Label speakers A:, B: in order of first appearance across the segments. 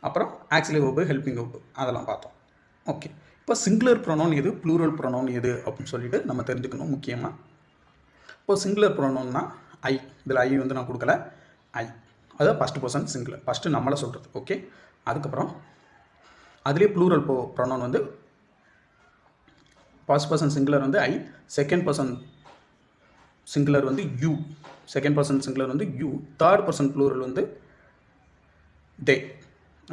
A: அப்புறம் auxiliary verb, helping verb அதெல்லாம் பார்த்தோம். ஓகே, இப்போ சிங்குலர் ப்ரொனவுன் எது, ப்ளூரல் ப்ரொனவுன் எது அப்படின்னு சொல்லிட்டு நம்ம தெரிஞ்சுக்கணும் முக்கியமாக. இப்போ சிங்குலர் ப்ரொனவுன்னா ஐ, இதில் ஐ வந்து நான் கொடுக்கல, ஐ அதாவது ஃபஸ்ட் பர்சன் சிங்குலர், ஃபஸ்ட்டு நம்மளை சொல்கிறது. ஓகே, அதுக்கப்புறம் அதுலேயே ப்ளூரல் ப்ரொனவுன் வந்து ஃபர்ஸ்ட் பர்சன் சிங்குலர் வந்து ஐ, செகண்ட் பர்சன் சிங்குலர் வந்து யூ, செகண்ட் பர்சன் சிங்குலர் வந்து யூ, தேர்ட் பர்சன் ப்ளூரல் வந்து தே.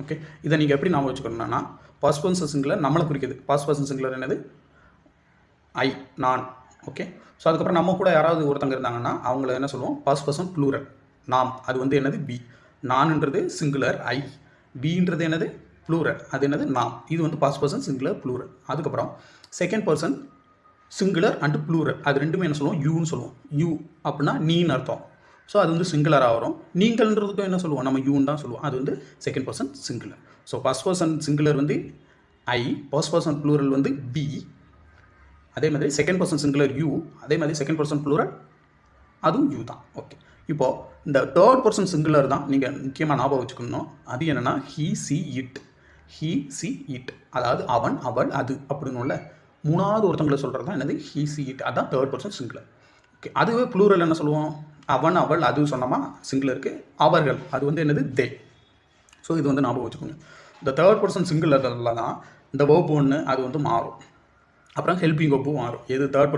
A: ஓகே, இதை நீங்கள் எப்படி ஞாபகம் வச்சுக்கணும்னா, ஃபர்ஸ்ட் பர்சன் சிங்குலர் நம்மளை குறிக்குது, ஃபர்ஸ்ட் பர்சன் சிங்குலர் என்னது ஐ, நான். ஓகே, ஸோ அதுக்கப்புறம் நம்ம கூட யாராவது ஒருத்தங்க இருந்தாங்கன்னா அவங்கள என்ன சொல்லுவோம், ஃபர்ஸ்ட் பர்சன் ப்ளூரல் நாம், அது வந்து என்னது பி. நான்ன்றது சிங்குலர் ஐ, பின்றது என்னது ப்ளூரல், அது என்னது நாம். இது வந்து ஃபர்ஸ்ட் பர்சன் சிங்குலர் ப்ளூரல். அதுக்கப்புறம் second person singular and plural, அது ரெண்டுமே என்ன சொல்லுவோம், யூன்னு சொல்லுவோம். யூ அப்படின்னா நீன்னு அர்த்தம். ஸோ அது வந்து சிங்குலராக வரும். நீங்கள்ன்றதுக்கும் என்ன சொல்லுவோம், நம்ம யூன்னு தான் சொல்லுவோம். அது வந்து second person singular. So first person singular வந்து ஐ, ஃபர்ஸ்ட் பர்சன் ப்ளூரல் வந்து பி, அதே மாதிரி செகண்ட் பர்சன் சிங்குலர் யூ, அதே மாதிரி செகண்ட் பர்சன் ப்ளூரல் அதுவும் யூ தான். ஓகே, இப்போது இந்த தேர்ட் பர்சன் சிங்குலர் தான் நீங்கள் முக்கியமாக ஞாபகம் வச்சுக்கணும். அது என்னென்னா he, C, it. He, C, it, அதாவது அவன், அவள், அது அப்படின்னும்ல. மூணாவது ஒருத்தங்களை சொல்கிறது தான் என்னது ஹீ, சி, இட், அதுதான் தேர்ட் பர்சன் சிங்குலர். ஓகே, அதுவே ப்ளூரல் என்ன சொல்லுவோம், அவன், அவள், அது சொன்னோமா சிங்குலருக்கு, அவர்கள், அது வந்து என்னது தே. ஸோ இது வந்து ஞாபகம் வச்சுக்கோங்க. இந்த தேர்ட் பர்சன் சிங்குலரில் தான் இந்த வேர்ப் ஒன்று அது வந்து மாறும். அப்புறம் ஹெல்பிங் வெர்பும் மாறும். எது தேர்ட்